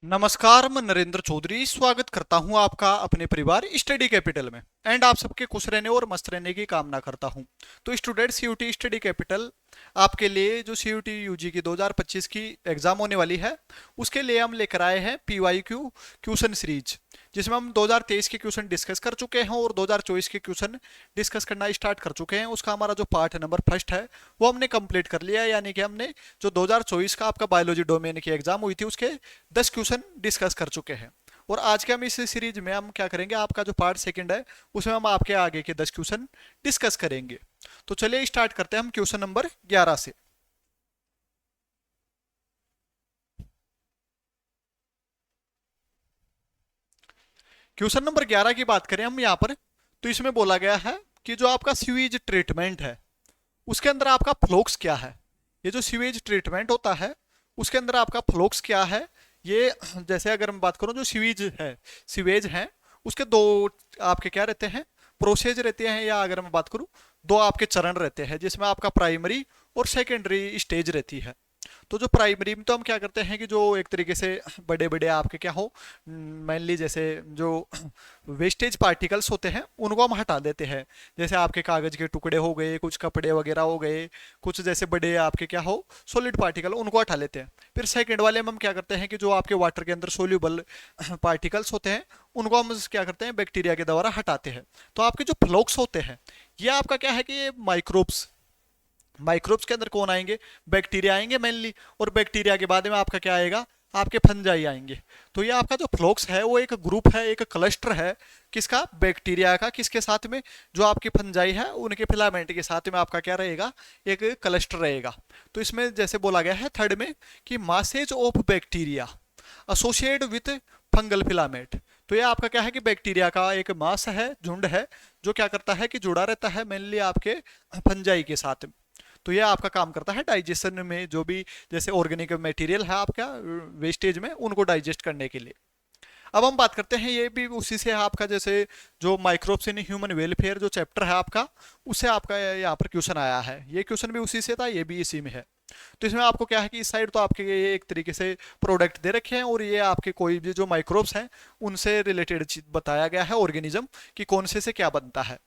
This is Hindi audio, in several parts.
नमस्कार, मैं नरेंद्र चौधरी स्वागत करता हूं आपका अपने परिवार स्टडी कैपिटल में। एंड आप सबके खुश रहने और मस्त रहने की कामना करता हूं। तो स्टूडेंट, सीयूटी स्टडी कैपिटल आपके लिए जो सीयूटी यूजी की 2025 की एग्जाम होने वाली है, उसके लिए हम लेकर आए हैं पीवाईक्यू क्वेश्चन सीरीज, जिसमें हम 2023 के क्वेश्चन डिस्कस कर चुके हैं और 2024 के क्वेश्चन डिस्कस करना स्टार्ट कर चुके हैं। उसका हमारा जो पार्ट नंबर फर्स्ट है वो हमने कंप्लीट कर लिया है, यानी कि हमने जो 2024 का आपका बायोलॉजी डोमेन की एग्जाम हुई थी उसके 10 क्वेश्चन डिस्कस कर चुके हैं। और आज के हम इस सीरीज में हम क्या करेंगे, आपका जो पार्ट सेकंड है उसमें हम आपके आगे के 10 क्वेश्चन डिस्कस करेंगे। तो चलिए स्टार्ट करते हैं हम क्वेश्चन नंबर 11 से। क्वेश्चन नंबर 11 की बात करें हम यहाँ पर, तो इसमें बोला गया है कि जो आपका सीवेज ट्रीटमेंट है उसके अंदर आपका फ्लोक्स क्या है। ये जो सीवेज ट्रीटमेंट होता है उसके अंदर आपका फ्लोक्स क्या है। ये जैसे अगर मैं बात करूं, जो सीवेज है उसके दो आपके क्या रहते हैं, प्रोसेज रहते हैं, या अगर मैं बात करूं दो आपके चरण रहते हैं, जिसमें आपका प्राइमरी और सेकेंडरी स्टेज रहती है। तो जो प्राइमरी में तो हम क्या करते हैं कि जो एक तरीके से बड़े बड़े आपके क्या हो, मेनली जैसे जो वेस्टेज पार्टिकल्स होते हैं उनको हम हटा देते हैं। जैसे आपके कागज के टुकड़े हो गए, कुछ कपड़े वगैरह हो गए, कुछ जैसे बड़े आपके क्या हो सॉलिड पार्टिकल, उनको हटा लेते हैं। फिर सेकंड वाले में हम क्या करते हैं कि जो आपके वाटर के अंदर सोल्यूबल पार्टिकल्स होते हैं उनको हम क्या करते हैं, बैक्टीरिया के द्वारा हटाते हैं। तो आपके जो फ्लोक्स होते हैं ये आपका क्या है कि ये माइक्रोब्स, माइक्रोब्स के अंदर कौन आएंगे, बैक्टीरिया आएंगे मेनली। और बैक्टीरिया के बाद में आपका क्या आएगा, आपके फंजाई आएंगे। तो ये आपका जो फ्लोक्स है वो एक ग्रुप है, एक क्लस्टर है, किसका, बैक्टीरिया का। किसके साथ में, जो आपकी फंजाई है उनके फिलामेंट के साथ में आपका क्या रहेगा, एक क्लस्टर रहेगा। तो इसमें जैसे बोला गया है थर्ड में कि masses of bacteria associate with fungal filament. तो ये आपका क्या है कि बैक्टीरिया का एक मास है, झुंड है, जो क्या करता है कि जुड़ा रहता है मेनली आपके फंजाई के साथ। तो ये आपका काम करता है डाइजेशन में, जो भी जैसे ऑर्गेनिक मटेरियल है आपका वेस्टेज में, उनको डाइजेस्ट करने के लिए। अब हम बात करते हैं, ये भी उसी से है आपका, जैसे जो माइक्रोब्स इन ह्यूमन वेलफेयर जो चैप्टर है आपका, उससे आपका यहाँ पर क्वेश्चन आया है। ये क्वेश्चन भी उसी से था, ये भी इसी में है। तो इसमें आपको क्या है कि इस साइड तो आपके ये एक तरीके से प्रोडक्ट दे रखे हैं, और ये आपके कोई भी जो माइक्रोब्स हैं उनसे रिलेटेड बताया गया है, ऑर्गेनिज्म कि कौन से क्या बनता है।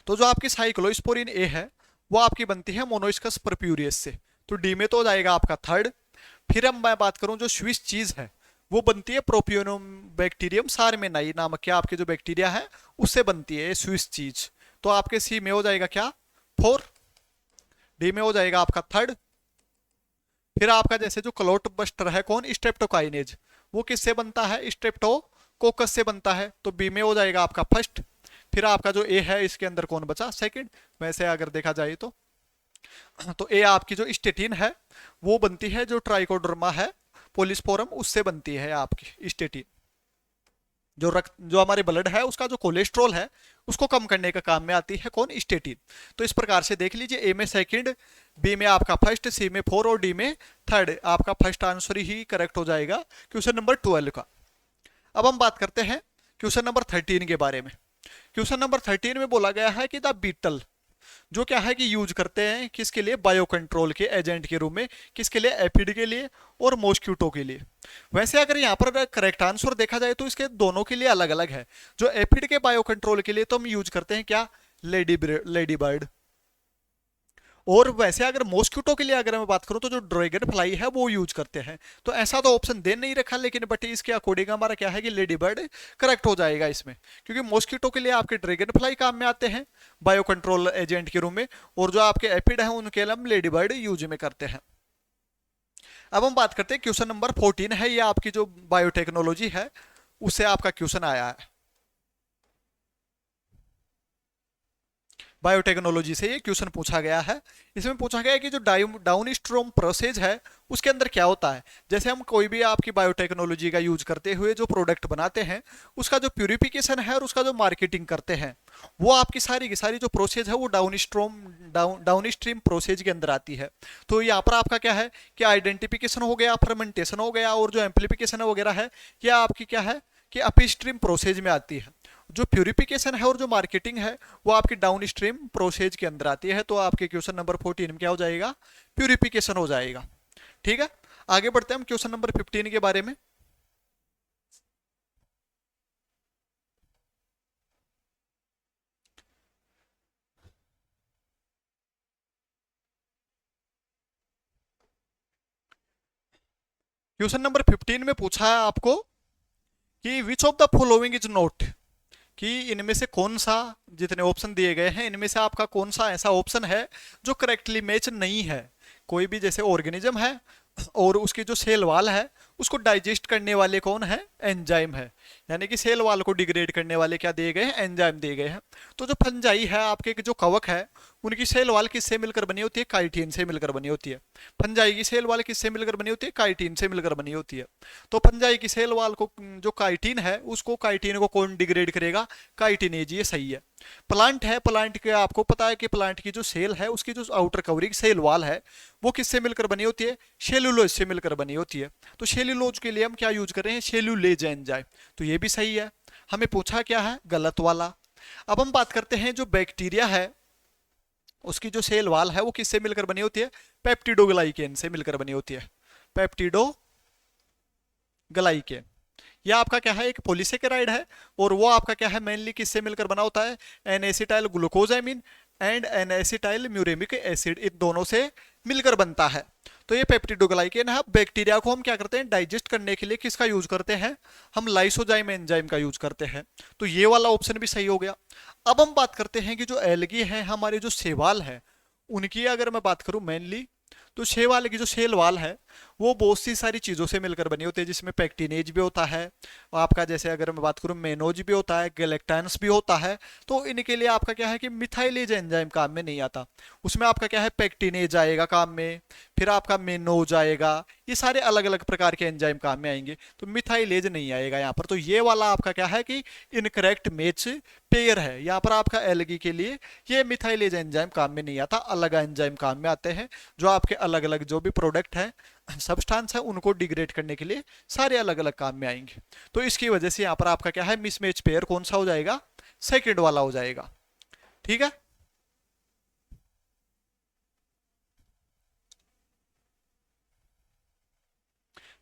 तो जो आपकी साइक्लोस्पोरिन ए है वो आपकी बनती है मोनोस्कस परप्यूरियस से। तो डी में तो हो जाएगा आपका थर्ड। फिर हम मैं बात करूं, जो स्विस चीज है वो बनती है प्रोपियोनम बैक्टीरियम सारमेनाई नामक के आपके जो बैक्टीरिया है उससे बनती है स्विस चीज। तो आपके सी में हो जाएगा क्या, फोर। डी में हो जाएगा आपका थर्ड। फिर आपका जैसे जो क्लोट बस्टर है कौन, स्ट्रेप्टोकाइनेज, वो किससे बनता है, स्ट्रेप्टोकोकस से बनता है। तो बी में हो जाएगा आपका फर्स्ट। फिर आपका जो ए है इसके अंदर कौन बचा, सेकंड। वैसे अगर देखा जाए तो ए आपकी जो स्टेटिन है वो बनती है, जो ट्राइकोडर्मा है पोलिस्पोरम उससे बनती है आपकी स्टेटिन। जो रक्त, जो हमारे ब्लड है उसका जो कोलेस्ट्रॉल है उसको कम करने का काम में आती है कौन, स्टेटिन। तो इस प्रकार से देख लीजिए, ए में सेकंड, बी में आपका फर्स्ट, सी में फोर और डी में थर्ड। आपका फर्स्ट आंसर ही करेक्ट हो जाएगा क्वेश्चन नंबर 12 का। अब हम बात करते हैं क्वेश्चन नंबर 13 के बारे में। क्वेश्चन नंबर 13 में बोला गया है कि द बीटल जो क्या है कि यूज करते हैं किसके लिए, बायो कंट्रोल के एजेंट के रूप में। किसके लिए, एफिड के लिए और मॉस्क्यूटो के लिए। वैसे अगर यहाँ पर करेक्ट आंसर देखा जाए तो इसके दोनों के लिए अलग अलग है। जो एफिड के बायो कंट्रोल के लिए तो हम यूज करते हैं क्या, लेडी बर्ड। और वैसे अगर मॉस्क्यूटो के लिए अगर मैं बात करूं तो जो ड्रैगन फ्लाई है वो यूज करते हैं। तो ऐसा तो ऑप्शन दे नहीं रखा, लेकिन बट इसके अकॉर्डिंग हमारा क्या है कि लेडी बर्ड करेक्ट हो जाएगा इसमें। क्योंकि मॉस्क्यूटो के लिए आपके ड्रैगन फ्लाई काम में आते हैं बायो कंट्रोल एजेंट के रूप में, और जो आपके एपिड है उनके लिए हम लेडी बर्ड यूज में करते हैं। अब हम बात करते हैं क्वेश्चन नंबर 14 है, ये आपकी जो बायोटेक्नोलॉजी है उससे आपका क्वेश्चन आया है। बायोटेक्नोलॉजी से ये क्वेश्चन पूछा गया है। इसमें पूछा गया है कि जो डाउन स्ट्रोम प्रोसेस है उसके अंदर क्या होता है। जैसे हम कोई भी आपकी बायोटेक्नोलॉजी का यूज करते हुए जो प्रोडक्ट बनाते हैं उसका जो प्यूरिफिकेशन है और उसका जो मार्केटिंग करते हैं, वो आपकी सारी की सारी जो प्रोसेस है वो डाउन स्ट्रीम प्रोसेस के अंदर आती है। तो यहाँ पर आपका क्या है कि आइडेंटिफिकेशन हो गया, फर्मेंटेशन हो गया, और जो एम्प्लीफिकेशन वगैरह है ये आपकी क्या है कि अपस्ट्रीम प्रोसेस में आती है। जो प्यूरिफिकेशन है और जो मार्केटिंग है वो आपकी डाउन स्ट्रीम प्रोसेज के अंदर आती है। तो आपके क्वेश्चन नंबर 14 में क्या हो जाएगा, प्यूरिफिकेशन हो जाएगा। ठीक है। आगे बढ़ते हैं हम क्वेश्चन नंबर 15 के बारे में। क्वेश्चन नंबर 15 में पूछा है आपको कि विच of the following is not, कि इनमें से कौन सा, जितने ऑप्शन दिए गए हैं इनमें से आपका कौन सा ऐसा ऑप्शन है जो करेक्टली मैच नहीं है। कोई भी जैसे ऑर्गेनिज्म है और उसकी जो सेल वाल है उसको डाइजेस्ट करने वाले कौन है, एंजाइम है। यानी कि सेल वाल को डिग्रेड करने वाले क्या दिए गए हैं, एंजाइम दिए गए हैं। तो जो फंजाई है आपके जो कवक है उनकी सेल वाल किससे मिलकर बनी होती है, काइटिन से मिलकर बनी होती है। फंजाई की सेल वाल किससे मिलकर बनी होती है, काइटिन से मिलकर बनी होती है। तो फंजाई की सेल वाल को जो काइटिन है उसको, काइटिन को कौन डिग्रेड करेगा, काइटिनेज, ये सही है। प्लांट है, प्लांट के आपको पता है कि प्लांट की जो सेल है उसकी जो आउटर कवरिंग सेल वाल है वो किससे मिलकर बनी होती है, सेलुलोज से मिलकर बनी होती है। तो सेलुलोज के लिए हम क्या यूज कर रहे हैं, सेलुलेज एंजाइम, तो ये भी सही है। हमें पूछा क्या है, गलत वाला। अब हम बात करते हैं जो बैक्टीरिया है उसकी जो सेल वाल है वो किससे मिलकर बनी होती है, पेप्टिडोग्लाइकेन से मिलकर बनी होती है, पेप्टिडोग्लाइकेन। यह आपका क्या है, एक पॉलीसेकेराइड है और वो आपका क्या है, मेनली किससे मिलकर बना होता है, N acetyl glucosamine and N acetyl muramic acid, इन दोनों से मिलकर बनता है। तो ये पेप्टिडोग्लाइकेन है। बैक्टीरिया को हम क्या करते हैं, डाइजेस्ट करने के लिए किसका यूज करते हैं, हम लाइसोजाइम एंजाइम का यूज करते हैं। तो ये वाला ऑप्शन भी सही हो गया। अब हम बात करते हैं कि जो एल्गी है, हमारे जो सेवाल है, उनकी अगर मैं बात करूं मेनली, तो शैवाल की जो सेल वाल है वो बहुत सी सारी चीज़ों से मिलकर बनी होती है, जिसमें पैक्टिनेज भी होता है, और आपका जैसे अगर मैं बात करूं मेनोज भी होता है, गैलेक्टांस भी होता है। तो इनके लिए आपका क्या है कि मिथाइलेज एंजाइम काम में नहीं आता, उसमें आपका क्या है, पैक्टिनेज आएगा काम में, फिर आपका मेनोज आएगा, ये सारे अलग अलग प्रकार के एंजाइम काम में आएंगे, तो मिथाइलेज नहीं आएगा यहाँ पर। तो ये वाला आपका क्या है कि इनकरेक्ट मैच पेयर है। यहाँ पर आपका एल्गी के लिए ये मिथाइलेज एंजाइम काम में नहीं आता, अलग एंजाइम काम में आते हैं, जो आपके अलग अलग जो भी प्रोडक्ट है, सब्सटेंस है, उनको डिग्रेड करने के लिए सारे अलग अलग काम में आएंगे। तो इसकी वजह से यहाँ पर आपका क्या है, मिसमैच पेयर कौन सा हो जाएगा, सेकंड वाला हो जाएगा। ठीक है।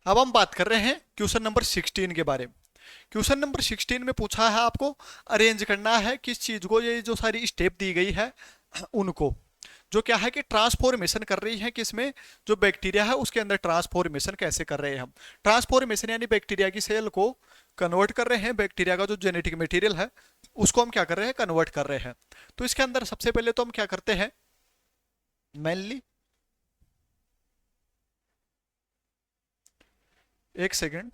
अब हम बात कर रहे हैं क्वेश्चन नंबर 16 के बारे में। क्वेश्चन नंबर 16 में पूछा है आपको अरेंज करना है किस चीज को, ये जो सारी स्टेप दी गई है उनको, जो क्या है कि ट्रांसफॉर्मेशन कर रही है किसमें, जो बैक्टीरिया है उसके अंदर ट्रांसफॉर्मेशन कैसे कर रहे हैं हम। ट्रांसफॉर्मेशन यानी बैक्टीरिया की सेल को कन्वर्ट कर रहे हैं, बैक्टीरिया का जो जेनेटिक मटेरियल है उसको हम क्या कर रहे हैं, कन्वर्ट कर रहे हैं। तो इसके अंदर सबसे पहले तो हम क्या करते हैं, मेनली, एक सेकेंड,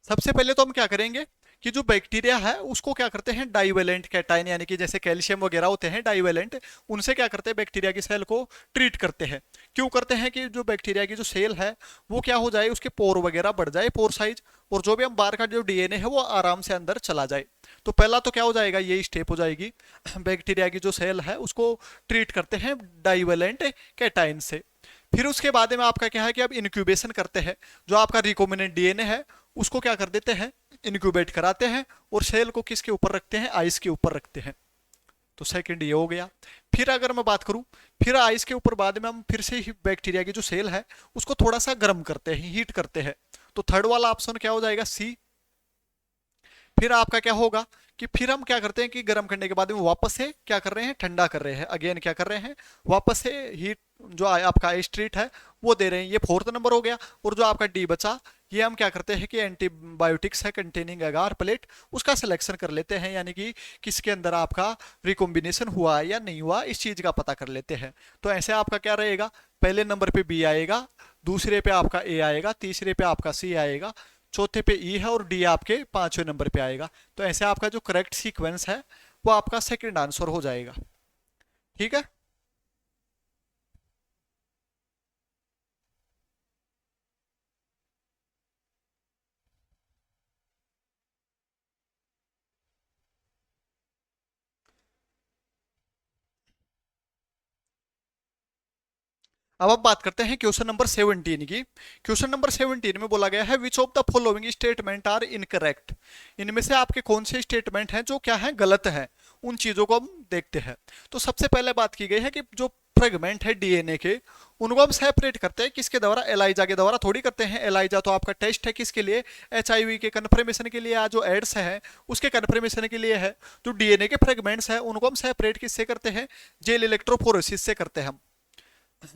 सबसे पहले तो हम क्या करेंगे कि जो बैक्टीरिया है उसको क्या करते हैं, डाइवेलेंट कैटाइन, यानी कि जैसे कैल्शियम वगैरह होते हैं डाइवेलेंट, उनसे क्या करते हैं, बैक्टीरिया की सेल को ट्रीट करते हैं। क्यों करते हैं कि जो बैक्टीरिया की जो सेल है वो क्या हो जाए, उसके पोर वगैरह बढ़ जाए, पोर साइज, और जो भी हम बाहर का जो डीएनए है वो आराम से अंदर चला जाए। तो पहला तो क्या हो जाएगा, ये स्टेप हो जाएगी, बैक्टीरिया की जो सेल है उसको ट्रीट करते हैं डाइवेलेंट कैटाइन से। फिर उसके बाद में आपका क्या है कि अब इनक्यूबेशन करते हैं, जो आपका रिकॉम्बिनेंट डीएनए है उसको क्या कर देते हैं, इनक्यूबेट कराते हैं, और सेल को किसके ऊपर रखते हैं, आइस के ऊपर रखते हैं। तो सेकंड ये हो गया। फिर अगर मैं बात करूं, फिर आइस के ऊपर बाद में हम फिर से ही बैक्टीरिया की जो सेल है उसको थोड़ा सा गर्म करते हैं, हीट करते हैं। तो थर्ड वाला ऑप्शन क्या हो जाएगा, सी। फिर आपका क्या होगा कि फिर हम क्या करते हैं कि गर्म करने के बाद में वापस से क्या कर रहे हैं, ठंडा कर रहे हैं, अगेन क्या कर रहे हैं, वापस से हीट, जो आपका स्ट्रीट है वो दे रहे हैं। ये फोर्थ नंबर हो गया। और जो आपका डी बचा, ये हम क्या करते हैं कि एंटीबायोटिक्स है कंटेनिंग एगार प्लेट, उसका सिलेक्शन कर लेते हैं, यानी कि किसके अंदर आपका रिकॉम्बिनेशन हुआ है या नहीं हुआ, इस चीज का पता कर लेते हैं। तो ऐसे आपका क्या रहेगा, पहले नंबर पे बी आएगा, दूसरे पे आपका ए आएगा, तीसरे पे आपका सी आएगा, चौथे पे ई है, और डी आपके पांचवें नंबर पे आएगा। तो ऐसे आपका जो करेक्ट सीक्वेंस है वो आपका सेकंड आंसर हो जाएगा। ठीक है। अब आप बात करते हैं क्वेश्चन नंबर 17 की। क्वेश्चन नंबर 17 में बोला गया है which of the following statement are incorrect. इनमें से आपके कौन से स्टेटमेंट हैं जो क्या है, गलत है। उन चीजों को हम देखते हैं। तो सबसे पहले बात की गई है कि जो फ्रेगमेंट है डीएनए के, उनको हम सेपरेट करते हैं किसके द्वारा, एलाइजा के द्वारा थोड़ी करते हैं। एलाइजा तो आपका टेस्ट है किसके लिए, एचआईवी के कन्फर्मेशन के लिए, या जो एड्स है उसके कन्फर्मेशन के लिए है। जो डीएनए के फ्रेगमेंट्स है उनको हम सेपरेट किससे करते हैं, जेल इलेक्ट्रोफोरेसिस से करते हैं हम,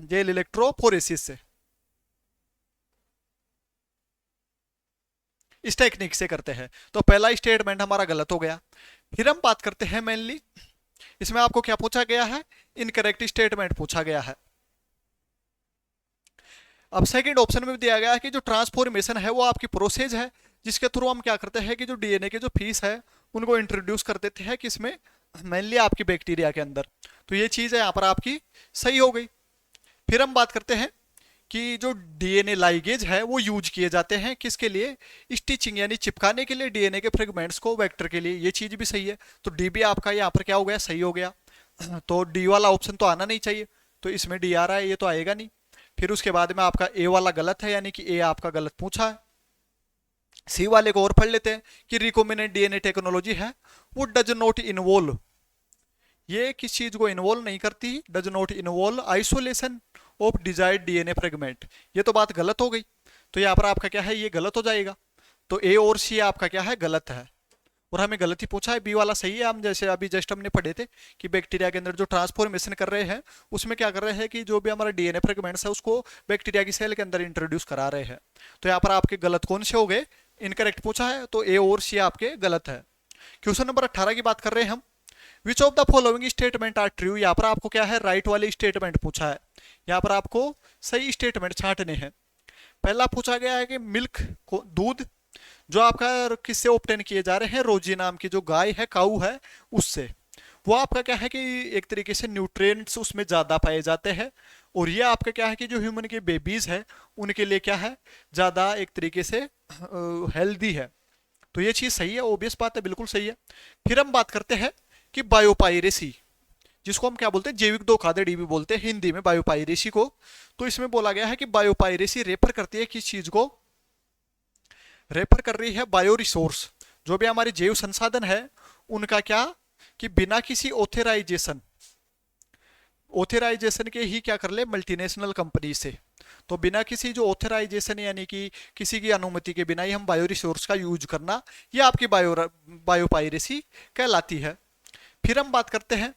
जेल इलेक्ट्रोफोरेसिस से, इस टेक्निक से करते हैं। तो पहला स्टेटमेंट हमारा गलत हो गया। फिर हम बात करते हैं मेनली, इसमें आपको क्या पूछा गया है, इनकरेक्ट स्टेटमेंट पूछा गया है। अब सेकंड ऑप्शन में भी दिया गया है कि जो ट्रांसफॉर्मेशन है वो आपकी प्रोसेस है, जिसके थ्रू हम क्या करते हैं कि जो डीएनए के जो पीस है उनको इंट्रोड्यूस कर देते हैं किसमें, मेनली आपकी बैक्टीरिया के अंदर। तो ये चीज है यहाँ पर आपकी सही हो गई। फिर हम बात करते हैं कि जो डीएनए लाइगेज है वो यूज किए जाते हैं किसके लिए, स्टिचिंग यानी चिपकाने के लिए डीएनए के फ्रेगमेंट्स को वेक्टर के लिए। ये चीज भी सही है। तो डी भी आपका यहाँ पर क्या हो गया, सही हो गया। तो डी वाला ऑप्शन तो आना नहीं चाहिए, तो इसमें डी आ रहा है, ये तो आएगा नहीं। फिर उसके बाद में आपका ए वाला गलत है, यानी कि ए आपका गलत पूछा है। सी वाले को और पढ़ लेते हैं कि रिकॉम्बिनेंट डीएनए टेक्नोलॉजी है वो डज नॉट इन्वॉल्व, ये किस चीज को इन्वॉल्व नहीं करती, does not involve isolation of desired DNA fragment. ये तो बात गलत हो गई। तो यहाँ पर आपका क्या है, ये गलत हो जाएगा। तो ए और सी आपका क्या है, गलत है। और हमें गलत ही पूछा है, बी वाला सही है। हम जैसे अभी जस्ट हमने पढ़े थे कि बैक्टीरिया के अंदर जो ट्रांसफॉर्मेशन कर रहे हैं उसमें क्या कर रहे हैं कि जो भी हमारा डीएनए फ्रेगमेंट्स है उसको बैक्टीरिया की सेल के अंदर इंट्रोड्यूस करा रहे हैं। तो यहाँ पर आपके गलत कौन से हो गए, इनकरेक्ट पूछा है, तो ए और सी आपके गलत है। क्वेश्चन नंबर 18 की बात कर रहे हैं हम, which of the following statement are true. यहाँ पर आपको क्या है, राइट वाले स्टेटमेंट पूछा है। यहाँ पर आपको सही स्टेटमेंट छांटने हैं। पहला पूछा गया है कि मिल्क दूध जो आपका किससे ऑब्टेन किए जा रहे हैं, रोजी नाम की जो गाय है, काऊ है, उससे। वो आपका क्या है कि एक तरीके से न्यूट्रिएंट्स उसमें ज्यादा पाए जाते हैं। और ये आपका क्या है कि जो ह्यूमन के बेबीज है उनके लिए क्या है, ज्यादा एक तरीके से हेल्दी है। तो ये चीज सही है, ओबियस बात है, बिल्कुल सही है। फिर हम बात करते हैं कि बायोपायरेसी, जिसको हम क्या बोलते हैं, जैविक धोखाधड़ी भी बोलते हैं हिंदी में बायोपायरेसी को। तो इसमें बोला गया है कि बायोपायरेसी रेफर करती है किस चीज को, रेफर कर रही है बायो रिसोर्स, जो भी हमारे जैव संसाधन है उनका क्या, कि बिना किसी ऑथराइजेशन के ही क्या कर ले, मल्टीनेशनल कंपनी से। तो बिना किसी जो ऑथराइजेशन यानी कि किसी की अनुमति के बिना ही हम बायो रिसोर्स का यूज करना, ये आपकी बायोपायरेसी कहलाती है। फिर हम बात करते हैं,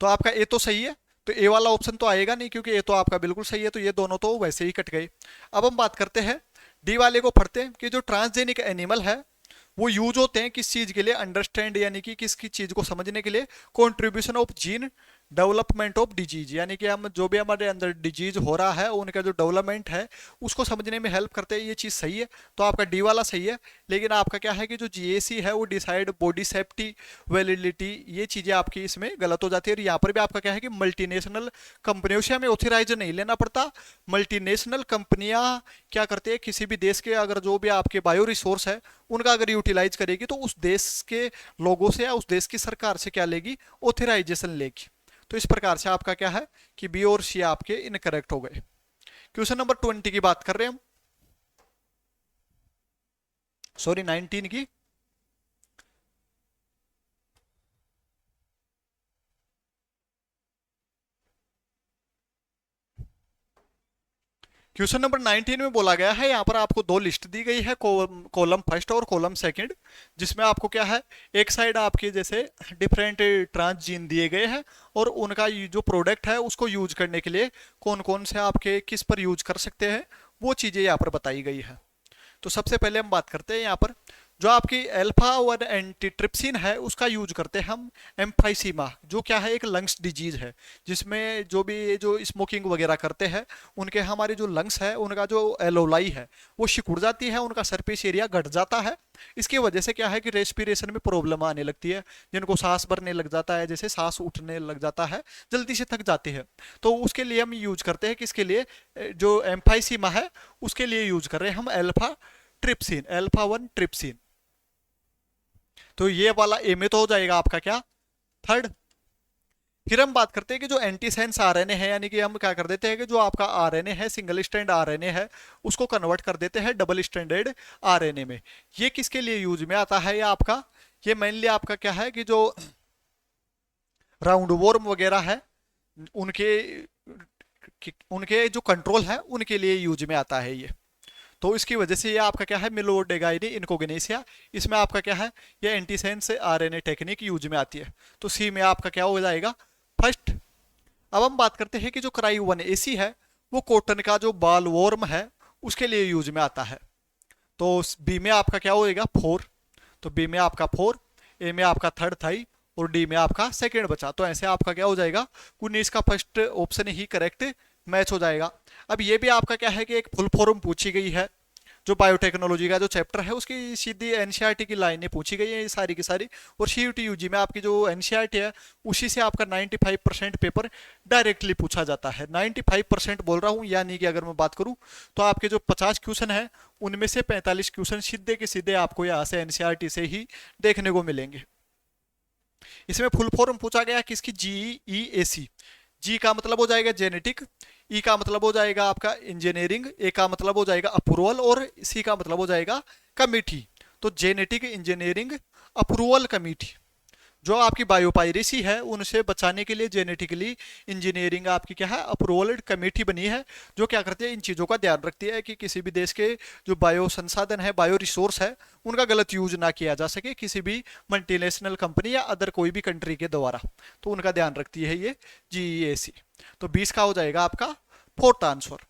तो आपका ए तो सही है, तो ए वाला ऑप्शन तो आएगा नहीं क्योंकि ए तो आपका बिल्कुल सही है। तो ये दोनों तो वैसे ही कट गए। अब हम बात करते हैं डी वाले को, पढ़ते हैं कि जो ट्रांसजेनिक एनिमल है वो यूज होते हैं किस चीज के लिए, अंडरस्टैंड यानी कि किस चीज को समझने के लिए, contribution of gene development of disease, यानी कि हम जो भी हमारे अंदर डिजीज हो रहा है उनका जो डेवलपमेंट है उसको समझने में हेल्प करते हैं। ये चीज सही है, तो आपका डी वाला सही है। लेकिन आपका क्या है कि जो जीएसी है वो डिसाइड बॉडी सेफ्टी वैलिडिटी, ये चीजें आपकी इसमें गलत हो जाती है। और यहाँ पर भी आपका क्या है कि मल्टीनेशनल कंपनियों से हमें ऑथराइज नहीं लेना पड़ता। मल्टीनेशनल कंपनियां क्या करती है, किसी भी देश के अगर जो भी आपके बायो रिसोर्स है उनका अगर यूटिलाइज करेगी तो उस देश के लोगों से या उस देश की सरकार से क्या लेगी, ऑथराइजेशन लेगी। तो इस प्रकार से आपका क्या है कि बी और सी आपके इनकरेक्ट हो गए। क्वेश्चन नंबर 20 की बात कर रहे हैं हम, सॉरी 19 की। क्वेश्चन नंबर 19 में बोला गया है, यहाँ पर आपको दो लिस्ट दी गई है, कॉलम फर्स्ट और कॉलम सेकंड, जिसमें आपको क्या है, एक साइड आपके जैसे डिफरेंट ट्रांसजीन दिए गए हैं और उनका जो प्रोडक्ट है उसको यूज करने के लिए कौन कौन से आपके किस पर यूज कर सकते हैं वो चीजें यहाँ पर बताई गई है। तो सबसे पहले हम बात करते हैं यहाँ पर जो आपकी अल्फा 1 एंटीट्रिप्सिन है उसका यूज करते हैं हम एम्फाइसीमा, जो क्या है एक लंग्स डिजीज है, जिसमें जो भी जो स्मोकिंग वगैरह करते हैं उनके हमारे जो लंग्स है उनका जो एलोलाई है वो सिकुड़ जाती है, उनका सरफेस एरिया घट जाता है। इसकी वजह से क्या है कि रेस्पिरेशन में प्रॉब्लम आने लगती है, जिनको सांस भरने लग जाता है, जैसे सांस उठने लग जाता है, जल्दी से थक जाती है। तो उसके लिए हम यूज करते हैं किसके लिए, जो एम्फाइसीमा है उसके लिए यूज कर रहे हैं हम अल्फा ट्रिप्सिन, अल्फा 1 ट्रिप्सिन। तो ये वाला ए में तो हो जाएगा आपका क्या, थर्ड। फिर हम बात करते हैं कि जो एंटीसेंस आरएनए है, यानी कि हम क्या कर देते हैं कि जो आपका आरएनए है, सिंगल स्ट्रैंड आरएनए है, उसको कन्वर्ट कर देते हैं डबल स्ट्रैंडेड आरएनए में। ये किसके लिए यूज में आता है, या आपका ये मेनली आपका क्या है कि जो राउंड वॉर्म वगैरह है उनके उनके जो कंट्रोल है उनके लिए यूज में आता है ये। तो इसकी वजह से ये आपका क्या है मिलोडेगाइनी इनकोगेनेसिया, इसमें आपका क्या है ये एंटीसेंस आरएनए टेक्निक यूज में आती है। तो सी में आपका क्या हो जाएगा फर्स्ट। अब हम बात करते हैं कि जो क्राई 1AC है वो कॉटन का जो बाल वॉर्म है उसके लिए यूज में आता है। तो बी में आपका क्या होएगा 4, तो बी में आपका 4, ए में आपका थर्ड थाई और डी में आपका सेकंड बचा। तो ऐसे आपका क्या हो जाएगा 19 का फर्स्ट ऑप्शन ही करेक्ट मैच हो जाएगा। अब ये भी आपका क्या है कि एक फुल फॉर्म पूछी गई है, जो बायोटेक्नोलॉजी का जो चैप्टर है उसकी सीधी एनसीईआरटी की लाइनें पूछी गई है ये सारी की सारी। और सीयूटी यूजी में आपकी जो एनसीईआरटी है उसी से आपका 95% पेपर डायरेक्टली पूछा जाता है। 95% बोल रहा हूँ, यानी कि अगर मैं बात करूँ तो आपके जो 50 क्वेश्चन है उनमें से 45 क्वेश्चन सीधे के सीधे आपको यहाँ से एनसीईआरटी से ही देखने को मिलेंगे। इसमें फुल फॉर्म पूछा गया किसकी GEAC। जी का मतलब हो जाएगा जेनेटिक, ई का मतलब हो जाएगा आपका इंजीनियरिंग, ए का मतलब हो जाएगा अप्रूवल और सी का मतलब हो जाएगा कमिटी। तो जेनेटिक इंजीनियरिंग अप्रूवल कमिटी, जो आपकी बायोपायरेसी है उनसे बचाने के लिए जेनेटिकली इंजीनियरिंग आपकी क्या है अप्रूवल कमेटी बनी है, जो क्या करती है इन चीज़ों का ध्यान रखती है कि किसी भी देश के जो बायो संसाधन है बायो रिसोर्स है उनका गलत यूज ना किया जा सके किसी भी मल्टीनेशनल कंपनी या अदर कोई भी कंट्री के द्वारा। तो उनका ध्यान रखती है ये GEAC। तो 20 का हो जाएगा आपका फोर्थ आंसर।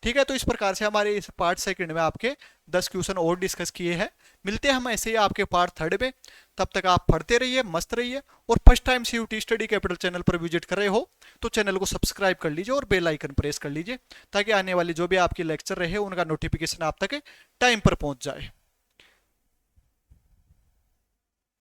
ठीक है, तो इस प्रकार से हमारे इस पार्ट सेकंड में आपके 10 क्वेश्चन और डिस्कस किए हैं। मिलते हैं हम ऐसे ही आपके पार्ट थर्ड में। तब तक आप पढ़ते रहिए, मस्त रहिए। और first time CUT study capital channel पर विजिट कर रहे हो तो चैनल को सब्सक्राइब कर लीजिए और बेल आइकन प्रेस कर लीजिए, ताकि आने वाली जो भी आपकी लेक्चर रहे उनका नोटिफिकेशन आप तक टाइम पर पहुंच जाए।